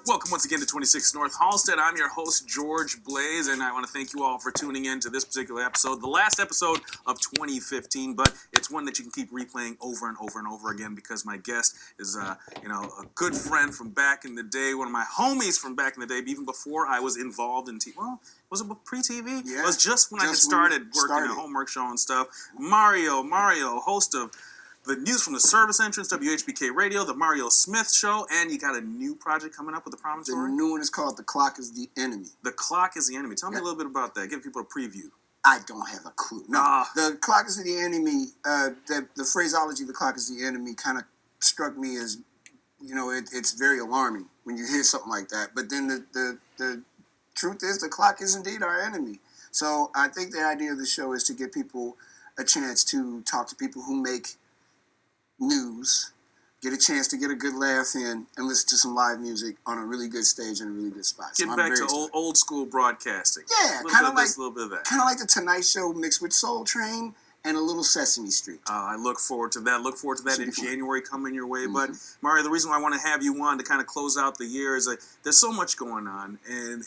Welcome once again to 26 North Halsted. I'm your host, George Blaise, and I want to thank you all for tuning in to this particular episode, the last episode of 2015, but it's one that you can keep replaying over and over and over again because my guest is, a good friend from back in the day, one of my homies from back in the day, even before I was involved in TV. Well, was it pre-TV? Yeah. It was just when I had started working a homework show and stuff. Mario, host of the News from the Service Entrance, WHPK Radio, The Mario Smith Show, and you got a new project coming up with the Promontory? The new one is called The Clock is the Enemy. The Clock is the Enemy. Tell me a little bit about that. Give people a preview. I don't have a clue. No, The Clock is the Enemy, the phraseology, The Clock is the Enemy, kind of struck me as, it's very alarming when you hear something like that. But then the truth is the clock is indeed our enemy. So I think the idea of the show is to give people a chance to talk to people who make news, get a chance to get a good laugh in, and listen to some live music on a really good stage in a really good spot. Get back to old school broadcasting. Yeah, kind of like a little bit of that. Kind of like the Tonight Show mixed with Soul Train and a little Sesame Street. I look forward to that. In January coming your way. Mm-hmm. But Mario, the reason why I want to have you on to kind of close out the year is there's so much going on, and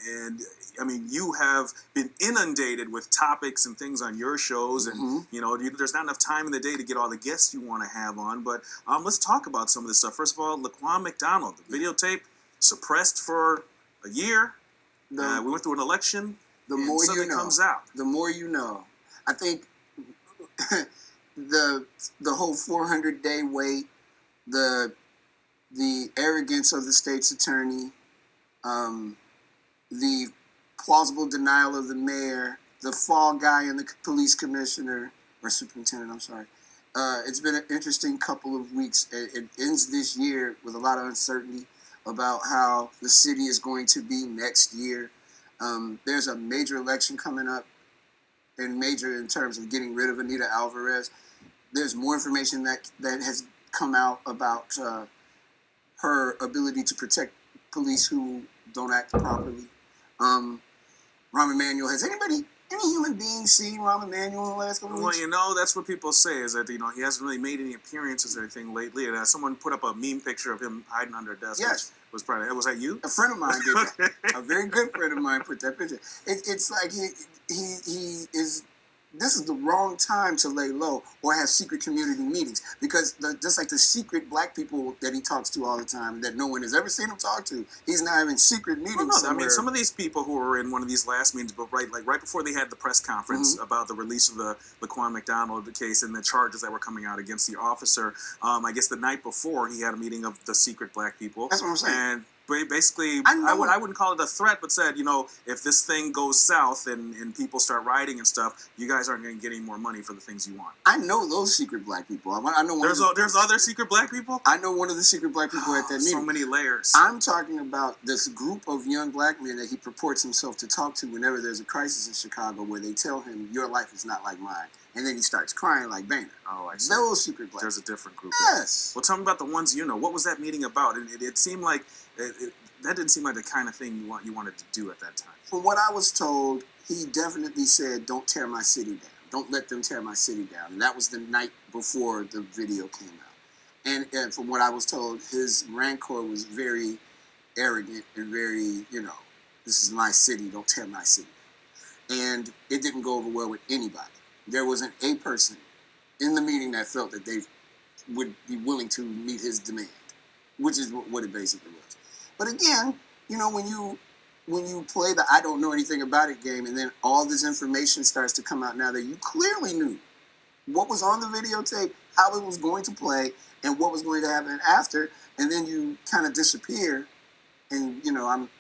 I mean you have been inundated with topics and things on your shows, and there's not enough time in the day to get all the guests you want to have on. But let's talk about some of this stuff. First of all, Laquan McDonald, the videotape suppressed for a year. We went through an election. The more you know, comes out. The more you know. I think. the whole 400-day wait, the arrogance of the state's attorney, the plausible denial of the mayor, the fall guy and the police commissioner or superintendent. I'm sorry. It's been an interesting couple of weeks. It ends this year with a lot of uncertainty about how the city is going to be next year. There's a major election coming up. And major in terms of getting rid of Anita Alvarez. There's more information that has come out about her ability to protect police who don't act properly. Rahm Emanuel, any human being seen Rahm Emanuel in the last couple of weeks? Well, that's what people say is that, he hasn't really made any appearances or anything lately. And someone put up a meme picture of him hiding under a desk. Yes. Was that you? A friend of mine did that. A very good friend of mine put that picture. It's like he is. This is the wrong time to lay low or have secret community meetings because just like the secret black people that he talks to all the time that no one has ever seen him talk to, he's now having secret meetings. I mean, some of these people who were in one of these last meetings, but right before they had the press conference about the release of the Laquan McDonald case and the charges that were coming out against the officer, I guess the night before he had a meeting of the secret black people. That's what I'm saying. And basically, I wouldn't call it a threat, but said, if this thing goes south and people start rioting and stuff, you guys aren't going to get any more money for the things you want. I know those secret black people. I know there's other secret black people? I know one of the secret black people at that meeting. So many layers. I'm talking about this group of young black men that he purports himself to talk to whenever there's a crisis in Chicago where they tell him, your life is not like mine. And then he starts crying like Boehner. Oh, I see. Those secret black There's a different group. Yes. Well, tell me about the ones you know. What was that meeting about? And it seemed like... that didn't seem like the kind of thing you wanted to do at that time. From what I was told, he definitely said, don't tear my city down. Don't let them tear my city down. And that was the night before the video came out. And from what I was told, his rancor was very arrogant and very, this is my city, don't tear my city down. And it didn't go over well with anybody. There wasn't a person in the meeting that felt that they would be willing to meet his demand, which is what it basically was. But again, when you play the I don't know anything about it game and then all this information starts to come out now that you clearly knew what was on the videotape, how it was going to play, and what was going to happen after, and then you kind of disappear and,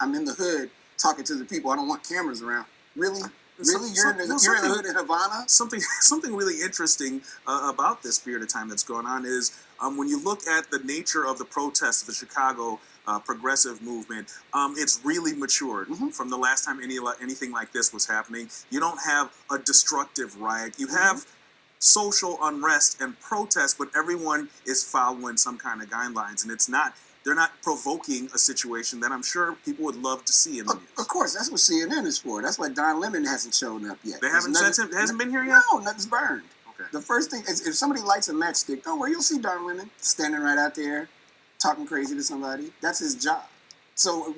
I'm in the hood talking to the people. I don't want cameras around. Really? Really? You're in the hood in Havana? Something really interesting about this period of time that's going on is when you look at the nature of the protests of the Chicago progressive movement, it's really matured from the last time anything like this was happening. You don't have a destructive riot. You have social unrest and protest, but everyone is following some kind of guidelines, and they're not provoking a situation that I'm sure people would love to see in the news. Of course, that's what CNN is for. That's why Don Lemon hasn't shown up yet. They haven't sent him? Hasn't been here yet? No, nothing's burned. Okay. The first thing is if somebody lights a matchstick, don't worry, you'll see Don Lemon standing right out there talking crazy to somebody. That's his job. So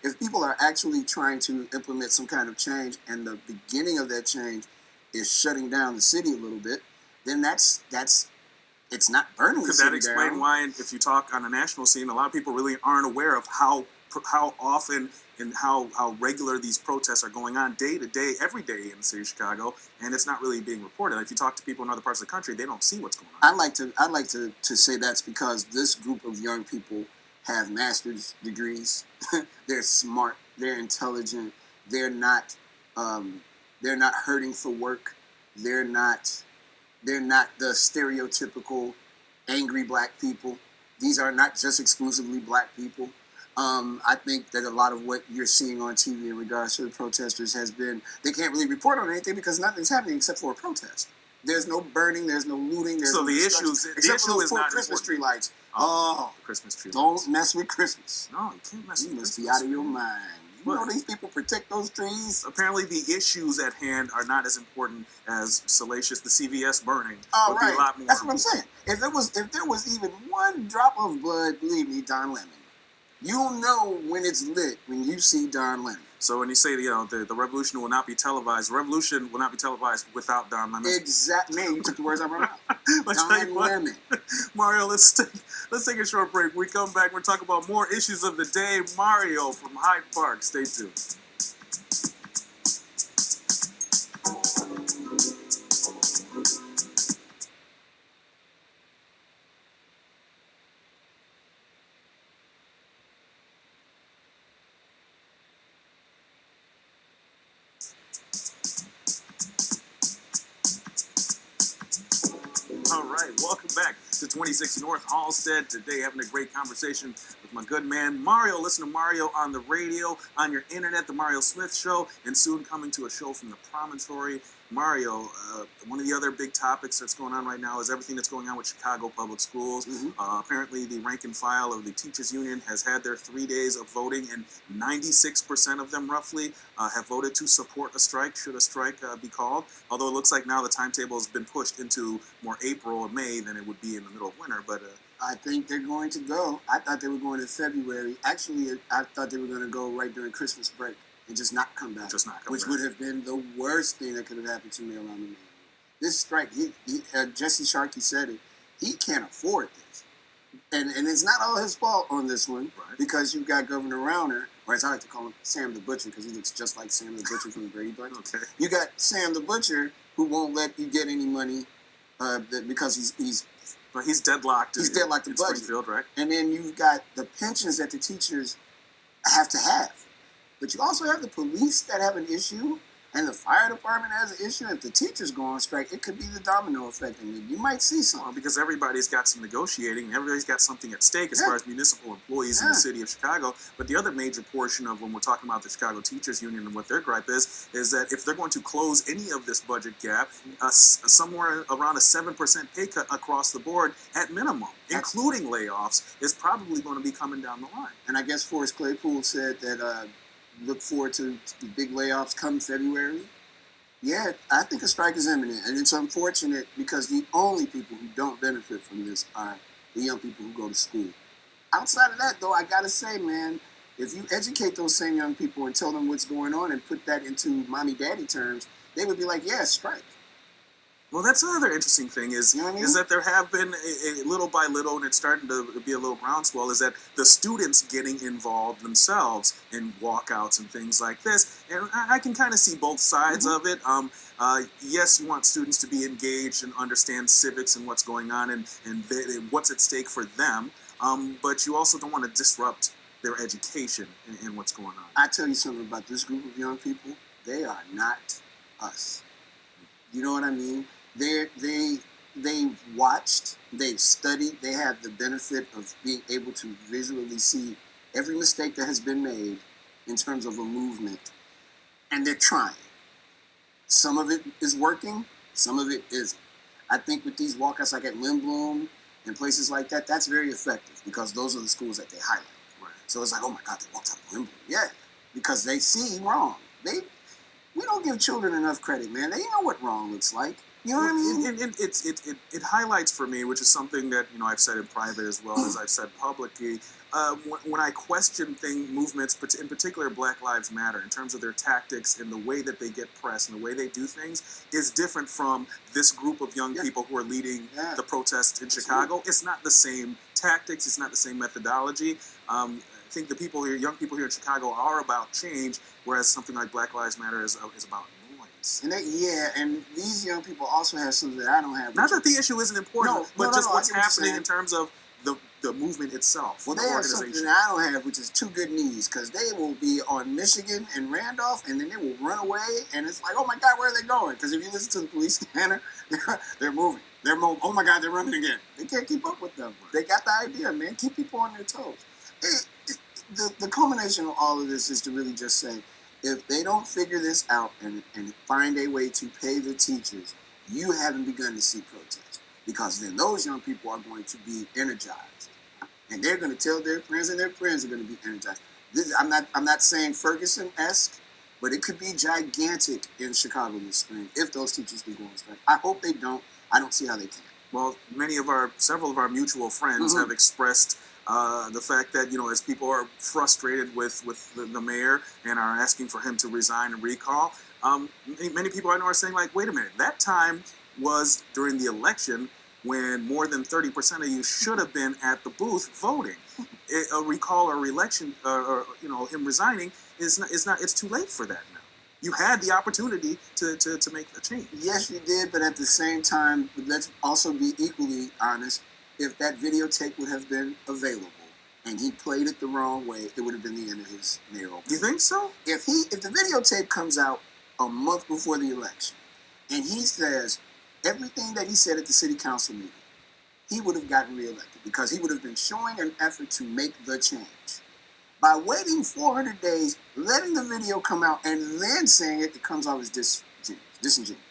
if people are actually trying to implement some kind of change, and the beginning of that change is shutting down the city a little bit, then that's it's not burning the Could city that explain down. why, if you talk on a national scene, a lot of people really aren't aware of how often and how regular these protests are going on day to day, every day in the city of Chicago, and it's not really being reported. If you talk to people in other parts of the country, they don't see what's going on. I'd like to say that's because this group of young people have master's degrees. They're smart. They're intelligent. They're not hurting for work. They're not the stereotypical angry black people. These are not just exclusively black people. I think that a lot of what you're seeing on TV in regards to the protesters has been, they can't really report on anything because nothing's happening except for a protest. There's no burning, there's no looting, there's So no the destruction, issue except for those is poor not Christmas important. tree lights. Christmas tree Don't lights. mess with Christmas. No, you can't mess You with must Christmas. be out of your mind. You What? know these people protect those trees. Apparently, the issues at hand are not as important as salacious. The CVS burning Oh, would right. be a lot more. That's what I'm saying. If there was even one drop of blood, believe me, Don Lemon, you'll know when it's lit when you see Don Lemon. So when you say the revolution will not be televised, revolution will not be televised without Don Lemon. Exactly. Man, you took the words out of my mouth. Don Lemon. Mario, let's take a short break. When we come back, we're talking about more issues of the day. Mario from Hyde Park. Stay tuned. All right, welcome back to 26 North Halsted. Today, having a great conversation with my good man Mario. Listen to Mario on the radio, on your internet, The Mario Smith Show, and soon coming to a show from the Promontory. Mario, one of the other big topics that's going on right now is everything that's going on with Chicago Public Schools. Apparently, the rank and file of the Teachers Union has had their 3 days of voting, and 96% of them, roughly, have voted to support a strike, should a strike be called. Although it looks like now the timetable has been pushed into more April or May than it would be in the middle of winter. But I think they're going to go. I thought they were going in February. Actually, I thought they were going to go right during Christmas break and just not come back. Which would have been the worst thing that could have happened to me around the neighborhood. This strike, Jesse Sharkey said it, he can't afford this. And it's not all his fault on this one, Right. because you've got Governor Rauner, or as I like to call him, Sam the Butcher, because he looks just like Sam the Butcher from the Brady Bunch. okay. You got Sam the Butcher, who won't let you get any money because But he's deadlocked. He's deadlocked in the budget. Springfield, right? and then you've got the pensions that the teachers have to have. But you also have the police that have an issue, and the fire department has an issue. If the teachers go on strike, it could be the domino effect, and you might see Well, something. because everybody's got some negotiating, everybody's got something at stake as Yeah. far as municipal employees in Yeah. the city of Chicago. But the other major portion of when we're talking about the Chicago Teachers Union and what their gripe is that if they're going to close any of this budget gap, somewhere around a 7% pay cut across the board at minimum, including layoffs, is probably going to be coming down the line. And I guess Forrest Claypool said that look forward to the big layoffs come February. Yeah, I think a strike is imminent, and it's unfortunate because the only people who don't benefit from this are the young people who go to school. Outside of that, though, I gotta say, man, if you educate those same young people and tell them what's going on and put that into mommy-daddy terms, they would be like, yeah, strike. Well, that's another interesting thing is You know what I mean? is that there have been a little by little, and it's starting to be a little groundswell, is that the students getting involved themselves in walkouts and things like this. And I can kind of see both sides of it. Yes, you want students to be engaged and understand civics and what's going on and what's at stake for them. But you also don't want to disrupt their education and what's going on. I tell you something about this group of young people. They are not us. You know what I mean? They've watched, they've studied, they have the benefit of being able to visually see every mistake that has been made in terms of a movement, and they're trying. Some of it is working, some of it isn't. I think with these walkouts like at Lindblom and places like that, that's very effective because those are the schools that they highlight. Right. So it's like, oh my God, they walked out of Lindblom. Yeah, because they see wrong. We don't give children enough credit, man. They know what wrong looks like. You know what I mean? And it highlights for me, which is something that I've said in private as well as I've said publicly. When I question movements, in particular Black Lives Matter, in terms of their tactics and the way that they get press and the way they do things, is different from this group of young people who are leading the protests in Chicago. It's not the same tactics. It's not the same methodology. I think young people here in Chicago, are about change, whereas something like Black Lives Matter is about noise. And and these young people also have something that I don't have. Not that the issue isn't important, but just what's happening in terms of the movement itself. Well, they have something that I don't have, which is two good knees, because they will be on Michigan and Randolph, and then they will run away, and it's like, oh my God, where are they going? Because if you listen to the police scanner, they're moving. Oh my God, they're running again. They can't keep up with them. They got the idea, man. Keep people on their toes. The culmination of all of this is to really just say, if they don't figure this out and find a way to pay the teachers, you haven't begun to see protests. Because then those young people are going to be energized. And they're going to tell their friends, and their friends are going to be energized. I'm not saying Ferguson-esque, but it could be gigantic in Chicago this spring if those teachers do go on strike. I hope they don't. I don't see how they can. Well, several of our mutual friends have expressed the fact that, as people are frustrated with the mayor and are asking for him to resign and recall, many people I know are saying, like, wait a minute, that time was during the election when more than 30% of you should have been at the booth voting. A recall or re-election, or him resigning, it's too late for that now. You had the opportunity to make a change. Yes, you did, but at the same time, let's also be equally honest. If that videotape would have been available and he played it the wrong way, it would have been the end of his mayoral. You think so? If the videotape comes out a month before the election and he says everything that he said at the city council meeting, he would have gotten reelected because he would have been showing an effort to make the change. By waiting 400 days, letting the video come out, and then saying it comes off as disingenuous.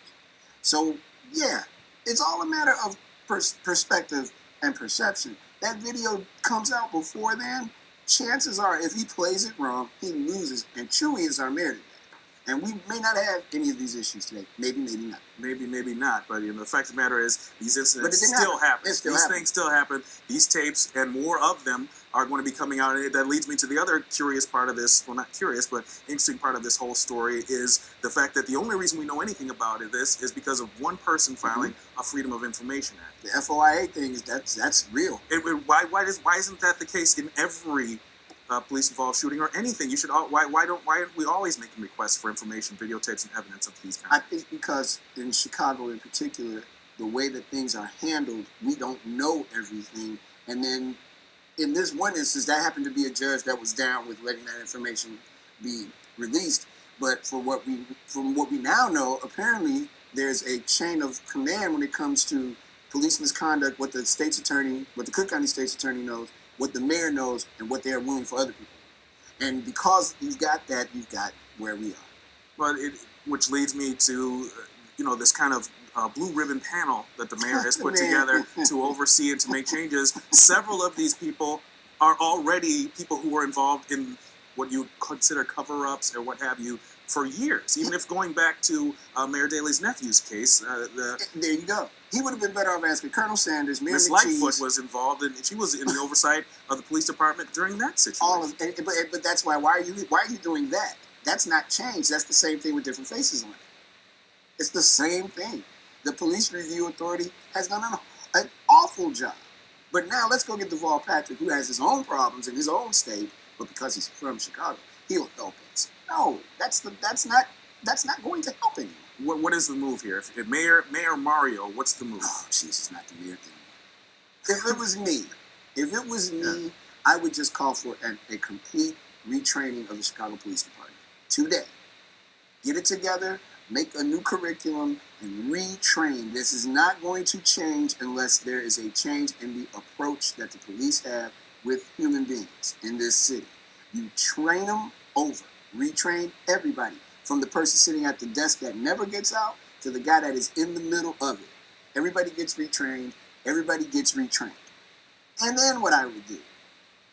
So, yeah, it's all a matter of perspective and perception. That video comes out before then, chances are, if he plays it wrong, he loses. And Chewy is our mayor today. And we may not have any of these issues today. Maybe not. Maybe not. But the fact of the matter is, these incidents still happen. These things still happen. These tapes and more of them are going to be coming out. And that leads me to the other curious part of this. Well, not curious, but interesting part of this whole story is the fact that the only reason we know anything about this is because of one person filing a Freedom of Information Act. The FOIA thing is that's real. Why isn't that the case in every police-involved shooting or anything? You should. Why aren't we always making requests for information, videotapes, and evidence of these kinds? I think because in Chicago, in particular, the way that things are handled, we don't know everything. And then, in this one instance, that happened to be a judge that was down with letting that information be released. But from what we now know, apparently there's a chain of command when it comes to police misconduct. What the Cook County State's Attorney knows, what the mayor knows, and what they are willing for other people. And because you've got that, you've got where we are. But which leads me to, this kind of blue ribbon panel that the mayor has put together to oversee and to make changes. Several of these people are already people who were involved in what you consider cover-ups or what have you for years. Even if going back to Mayor Daley's nephew's case. There you go. He would have been better off asking Colonel Sanders, Mayor Ms. Lightfoot was involved, and she was in the oversight of the police department during that situation. But that's why are you doing that? That's not change. That's the same thing with different faces on it. It's the same thing. The Police Review Authority has done an awful job. But now let's go get Deval Patrick, who has his own problems in his own state, but because he's from Chicago, he'll help us. No, that's not going to help anyone. What is the move here? If Mayor Mario, what's the move? Oh, jeez, it's not the mayor thing. If it was me, I would just call for a complete retraining of the Chicago Police Department today. Get it together, make a new curriculum, and retrain. This is not going to change unless there is a change in the approach that the police have with human beings in this city. You train them over. Retrain everybody, from the person sitting at the desk that never gets out to the guy that is in the middle of it. Everybody gets retrained. Everybody gets retrained. And then what I would do,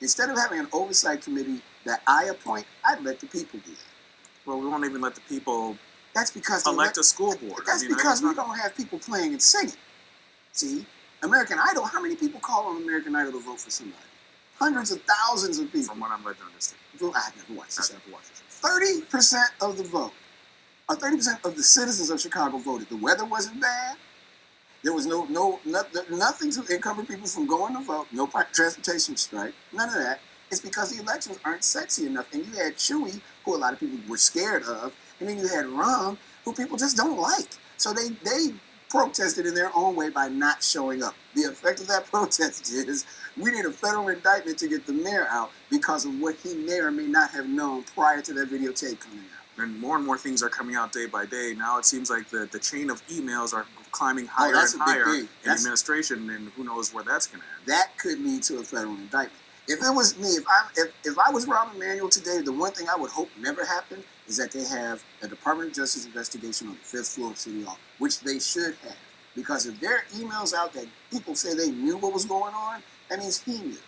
instead of having an oversight committee that I appoint, I'd let the people do that. Well, we won't even let the people That's because elect a school board. That's because we don't have people playing and singing. See, American Idol. How many people call on American Idol to vote for somebody? Hundreds of thousands of people. From what I'm led to understand. I've never watched this. 30% of the vote, or 30% of the citizens of Chicago voted. The weather wasn't bad. There was nothing to encumber people from going to vote. No transportation strike. None of that. It's because the elections aren't sexy enough. And you had Chewy, who a lot of people were scared of, and then you had Rum, who people just don't like. So they protested in their own way by not showing up. The effect of that protest is we need a federal indictment to get the mayor out because of what he may or may not have known prior to that videotape coming out. And more things are coming out day by day. Now it seems like the chain of emails are climbing higher and higher in administration, and who knows where that's going to end. That could lead to a federal indictment. If it was me, if I was Rahm Emanuel today, the one thing I would hope never happened is that they have a Department of Justice investigation on the 5th floor of City Hall, which they should have. Because if there are emails out that people say they knew what was going on, that means he knew.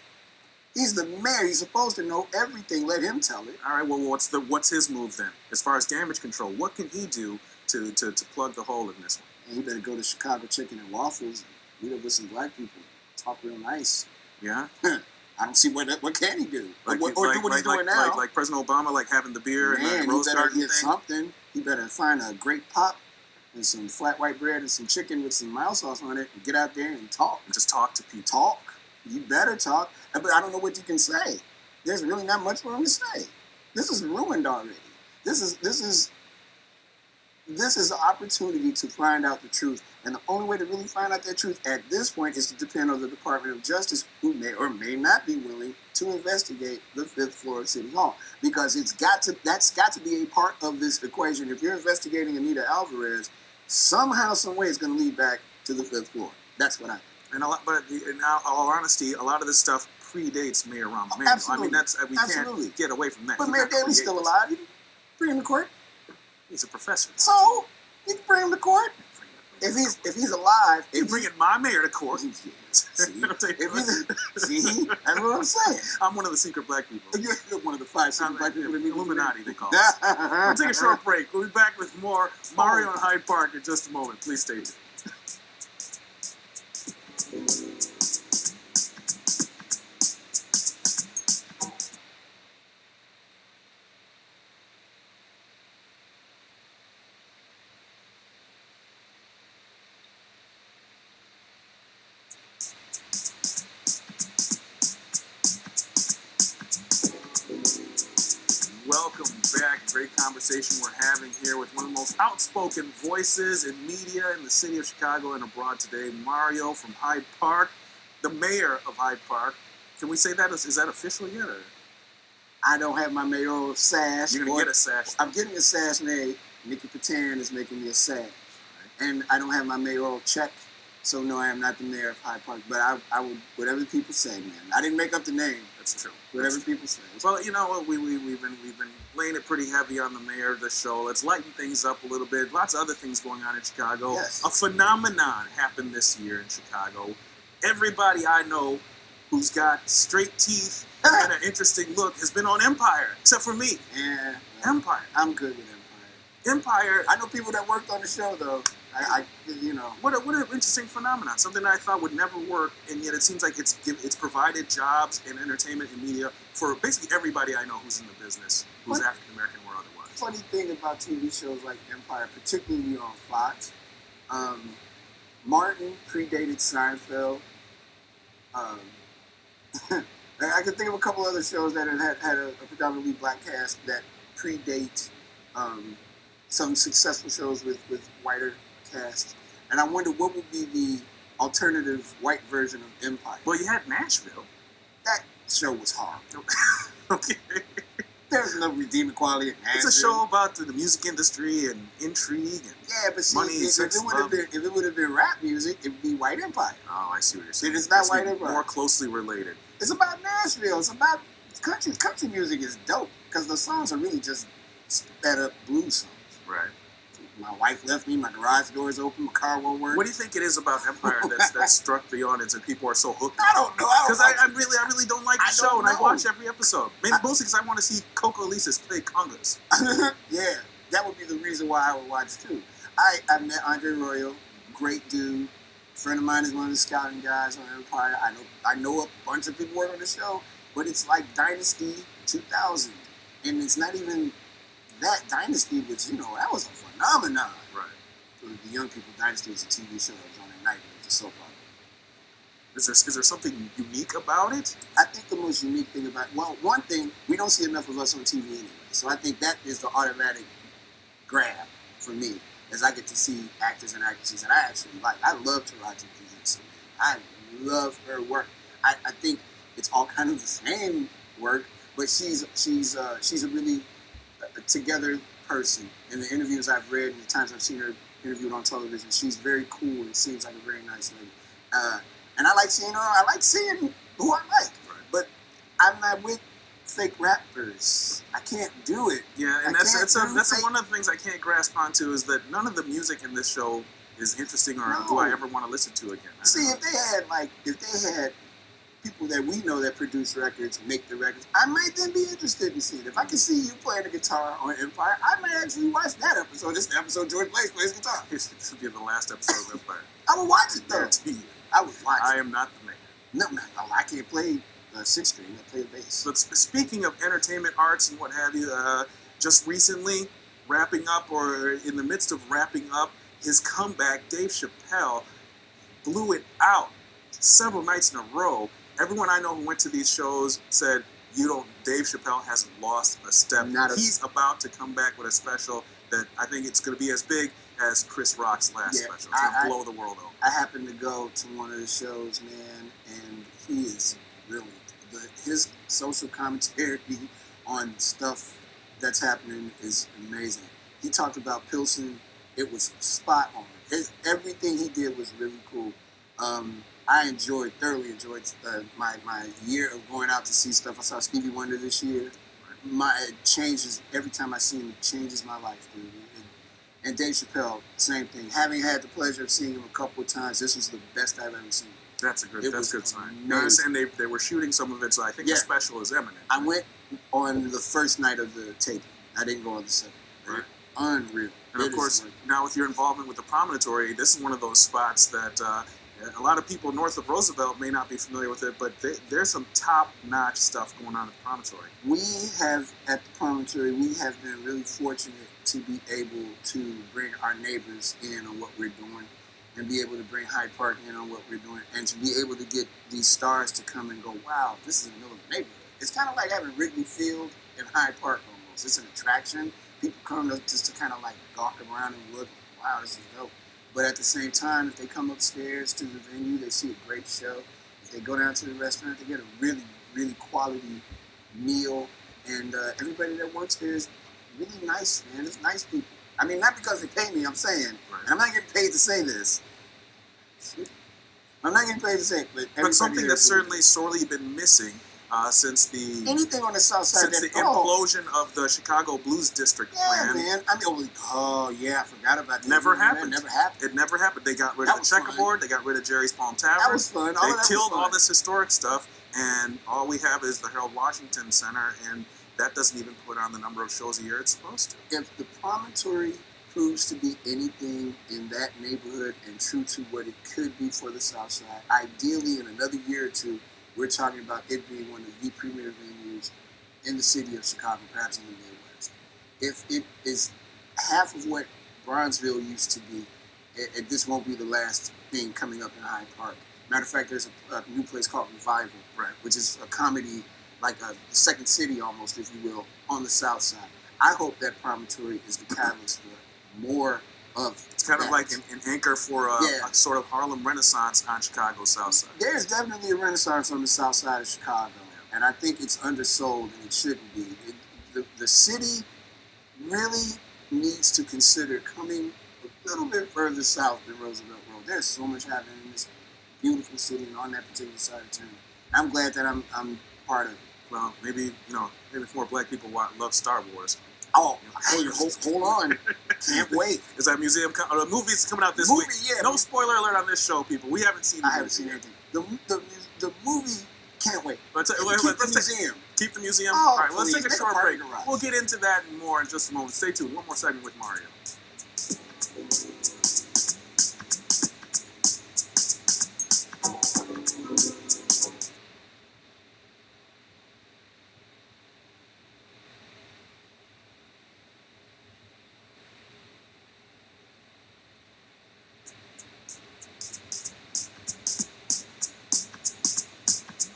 He's the mayor. He's supposed to know everything. Let him tell it. All right. Well, what's his move then? As far as damage control, what can he do to plug the hole in this one? And he better go to Chicago Chicken and Waffles and meet up with some black people. Talk real nice. Yeah. I don't see what can he do. Like, do what he's doing now. Like President Obama, like having the beer and the rose garden thing. He better get something. He better find a great pop and some flat white bread and some chicken with some mild sauce on it and get out there and talk. And just talk to people. Talk. You better talk. But I don't know what you can say. There's really not much for him to say. This is ruined already. This is an opportunity to find out the truth. And the only way to really find out that truth at this point is to depend on the Department of Justice, who may or may not be willing to investigate the 5th floor of City Hall. Because that's got to be a part of this equation. If you're investigating Anita Alvarez, somehow, some way it's going to lead back to the 5th floor. That's what I think. But in all honesty, a lot of this stuff predates Mayor Rahm Emanuel. Absolutely. I mean, we can't get away from that. But Mayor Daley's still alive. You can bring him to court. He's a professor. So you can bring him to court. If he's alive, you're bringing my mayor to court. See, that's what I'm saying. I'm one of the secret black people. You're one of the 5 secret black people. Illuminati, they call us. We'll take a short break. We'll be back with more Mario and Hyde Park in just a moment. Please stay tuned. Welcome back. Great conversation we're having here with one of the most outspoken voices in media in the city of Chicago and abroad today, Mario from Hyde Park, the mayor of Hyde Park. Can we say that? Is that official yet? Or? I don't have my mayoral sash. You're going to get a sash. I'm getting a sash made. Nikki Patan is making me a sash. Right. And I don't have my mayoral check. So no, I am not the mayor of Hyde Park. But I would, whatever people say, man. I didn't make up the name. That's true. Whatever people say. Well, you know what? We've been laying it pretty heavy on the mayor of the show. Let's lighten things up a little bit. Lots of other things going on in Chicago. Yes. A phenomenon happened this year in Chicago. Everybody I know who's got straight teeth and an interesting look has been on Empire, except for me. Yeah. Empire. I'm good with Empire. Empire. I know people that worked on the show though. What an interesting phenomenon. Something I thought would never work, and yet it seems like it's provided jobs and entertainment and media for basically everybody I know who's in the business, who's African American or otherwise. Funny thing about TV shows like Empire, particularly on Fox, Martin predated Seinfeld. I can think of a couple other shows that have had a predominantly black cast that predate some successful shows with whiter casts. And I wonder what would be the alternative white version of Empire. Well, you had Nashville. That show was horrible. Okay. There's no redeeming quality in Nashville. It's a show about the music industry and intrigue and but see, money and sex. If it would have been rap music, it would be White Empire. Oh, I see what you're saying. It's not White Empire. More closely related. It's about Nashville. It's about country. Country music is dope because the songs are really just sped up blues songs. Right. My wife left me. My garage door is open. My car won't work. What do you think it is about Empire that struck the audience and people are so hooked? I don't know. Because I really don't like the show, and I watch every episode. Maybe mostly because I want to see Coco Elises play congas. Yeah, that would be the reason why I would watch too. I met Andre Royo, great dude. A friend of mine is one of the scouting guys on Empire. I know a bunch of people work on the show, but it's like Dynasty 2000, and it's not even that Dynasty, which that was a phenomenon. Right. For the young people, Dynasty was a TV show that was on at night. It was a soap opera. Is there something unique about it? I think the most unique thing about one thing, we don't see enough of us on TV anyway. So I think that is the automatic grab for me, as I get to see actors and actresses that I actually like. I love Taraji P. Henson. I love her work. I think it's all kind of the same work, but she's a really together person. In the interviews I've read and the times I've seen her interviewed on television, she's very cool and seems like a very nice lady. And I like seeing her. I like seeing who I like. Right. But I'm not with fake rappers. I can't do it. Yeah, and that's one of the things I can't grasp onto is that none of the music in this show is interesting or do I ever want to listen to again. See, if they had people that we know that produce records, make the records, I might then be interested in seeing it. If I can see you playing the guitar on Empire, I might actually watch that episode. This is the episode George Blaise plays guitar. This will be the last episode of Empire. I would watch it though. Guarantee you. I would watch it. I am not the man. No, I can't play sixth string. I play the bass. But speaking of entertainment arts and what have you, just recently, wrapping up or in the midst of wrapping up his comeback, Dave Chappelle blew it out several nights in a row. Everyone I know who went to these shows said, Dave Chappelle hasn't lost a step. He's about to come back with a special that I think it's going to be as big as Chris Rock's last special. It's going to blow the world over. I happened to go to one of the shows, man, and he is really, his social commentary on stuff that's happening is amazing. He talked about Pilsen. It was spot on. Everything he did was really cool. I thoroughly enjoyed my year of going out to see stuff. I saw Stevie Wonder this year. It changes, every time I see him, it changes my life, dude. And Dave Chappelle, same thing. Having had the pleasure of seeing him a couple of times, this was the best I've ever seen. That's good sign. I understand they were shooting some of it, so I think the special is imminent. I went on the first night of the taping. I didn't go on the second. Right. Unreal. And of course, now with your involvement with the Promontory, this is one of those spots that a lot of people north of Roosevelt may not be familiar with it, but there's some top-notch stuff going on at the Promontory. We have, at the Promontory, we have been really fortunate to be able to bring our neighbors in on what we're doing and be able to bring Hyde Park in on what we're doing and to be able to get these stars to come and go, wow, this is in the middle of the neighborhood. It's kind of like having Wrigley Field in Hyde Park almost. It's an attraction. People come just to kind of like gawk around and look, wow, this is dope. But at the same time, if they come upstairs to the venue, they see a great show. If they go down to the restaurant, they get a really, really quality meal. And everybody that works there is really nice, man. It's nice people. I mean, not because they pay me, I'm saying. Right. And I'm not getting paid to say this. I'm not getting paid to say it, but something that's certainly sorely been missing since the anything on the south side since the implosion of the Chicago Blues District plan. Man. I mean, I forgot about that. Never happened. It never happened. They got rid of the checkerboard. They got rid of Jerry's Palm Tavern. That was fun. They killed all this historic stuff, and all we have is the Harold Washington Center, and that doesn't even put on the number of shows a year it's supposed to. If the Promontory proves to be anything in that neighborhood and true to what it could be for the South Side, ideally in another year or two, we're talking about it being one of the premier venues in the city of Chicago, perhaps in the Midwest. If it is half of what Bronzeville used to be, this won't be the last thing coming up in Hyde Park. Matter of fact, there's a new place called Revival, which is a comedy, like a second city almost, if you will, on the South Side. I hope that Promontory is the catalyst for more of It's kind of like an anchor for a sort of Harlem Renaissance on Chicago's South Side. There's definitely a Renaissance on the South Side of Chicago, and I think it's undersold, and it shouldn't be. The city really needs to consider coming a little bit further south than Roosevelt Road. There's so much happening in this beautiful city and on that particular side of town. I'm glad that I'm part of it. Well, maybe more black people love Star Wars. Oh, hey, hold on. Can't wait. Is that the movie's coming out this week? Yeah. No spoiler alert on this show, people. We haven't seen it. I haven't seen anything. The movie, can't wait. Let's Keep the museum? Oh, All right, well, let's please, take a make a short parking break. garage. We'll get into that and more in just a moment. Stay tuned. One more segment with Mario.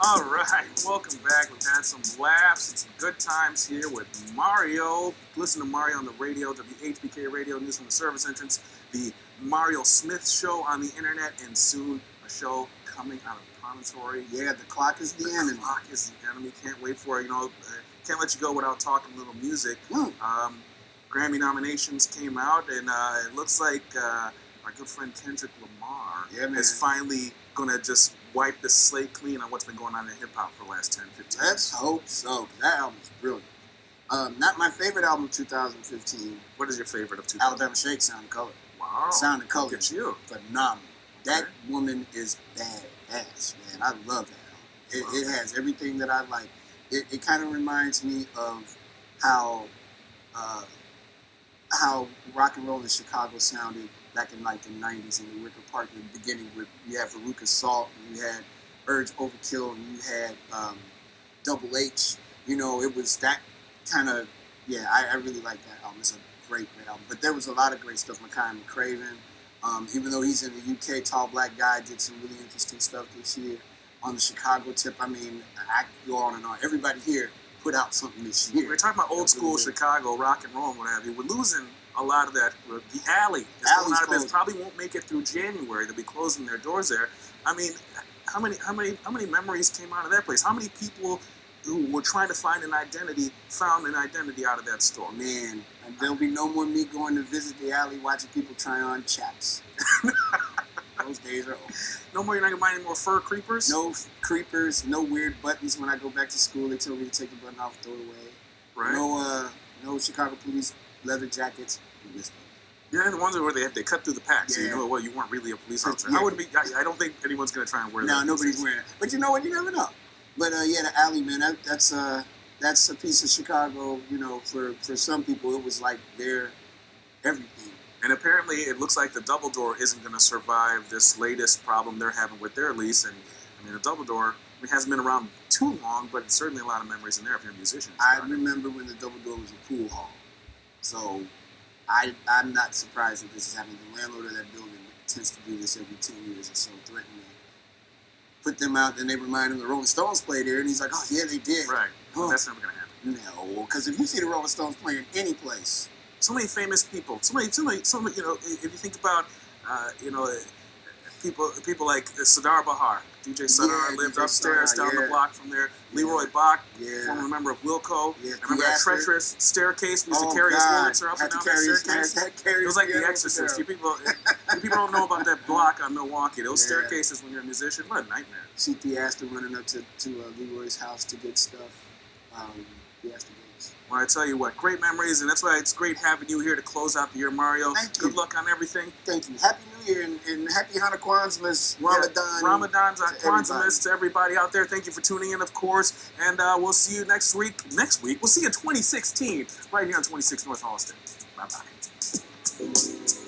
All right, welcome back. We've had some laughs and some good times here with Mario. Listen to Mario on the radio, WHPK Radio, News from the Service Entrance, the Mario Smith Show on the internet, and soon a show coming out of the promontory. Yeah, the clock is the enemy. The clock is the enemy. Can't wait for it. You know, can't let you go without talking a little music. Grammy nominations came out, and it looks like our good friend Kendrick Lamar is finally going to just wipe the slate clean on what's been going on in hip-hop for the last 10, 15 years. Let's hope so. That album's brilliant. Not my favorite album of 2015. What is your favorite of 2015? Alabama Shake, Sound and Color. Wow. Sound and Color. Look at you. Phenomenal. That woman is badass, man. I love that album. It has everything that I like. It kind of reminds me of how rock and roll in Chicago sounded back in like the 90s in the Wicker Park in the beginning, where you had Veruca Salt, and you had Urge Overkill, and you had Double H. You know, it was that kind of, I really like that album. It's a great album. But there was a lot of great stuff. Makai McCraven, even though he's in the UK, Tall Black Guy did some really interesting stuff this year. On the Chicago tip, I mean, I could go on and on. Everybody here put out something this year. We're talking about old school Chicago, rock and roll and what have you. We're losing a lot of that. The Alley is going out of business. Probably won't make it through January. They'll be closing their doors there. I mean, how many memories came out of that place? How many people who were trying to find an identity found an identity out of that store? Man, and there'll be no more me going to visit the Alley watching people try on chaps. Those days are over. No more. You're not gonna buy any more fur creepers. No creepers. No weird buttons. When I go back to school, they tell me to take the button off, throw it away. Right. No Chicago police leather jackets. Yeah, the ones where they cut through the packs. So you know what? You weren't really a police officer. Yeah. I don't think anyone's gonna try and wear that. No, nobody's wearing it. But you know what? You never know. But the Alley, man, that's a piece of Chicago. You know, for some people, it was like their everything. And apparently, it looks like the Double Door isn't going to survive this latest problem they're having with their lease. And I mean, the Double Door hasn't been around too long, but it's certainly a lot of memories in there if you're a musician. I remember when the Double Door was a pool hall. So I'm not surprised that this is happening. The landlord of that building tends to do this every 10 years or so, threatening to put them out. Then they remind him the Rolling Stones played there, and he's like, oh, yeah, they did. Right. Well, that's never going to happen. No, because if you see the Rolling Stones playing any place, so many famous people. So many. You know, if you think about, people like Sadar Bahar. DJ Sadar lived DJ upstairs Sadar, down the block from there. Leroy Bach, former member of Wilco. Yeah, I remember that treacherous staircase. We used to carry his Wurlitzer up and down that staircase. It was like The Exorcist. You people don't know about that block on Milwaukee. Those staircases when you're a musician, what a nightmare. CP Astor running up to Leroy's house to get stuff. The Astor Gates. Well, I tell you what, great memories, and that's why it's great having you here to close out the year, Mario. Thank you. Good luck on everything. Thank you. Happy New Year and happy Hanukkah, Ramadan's Kwanzaa to everybody out there. Thank you for tuning in, of course, and we'll see you next week. We'll see you in 2016, right here on 26 North Halsted. Bye-bye.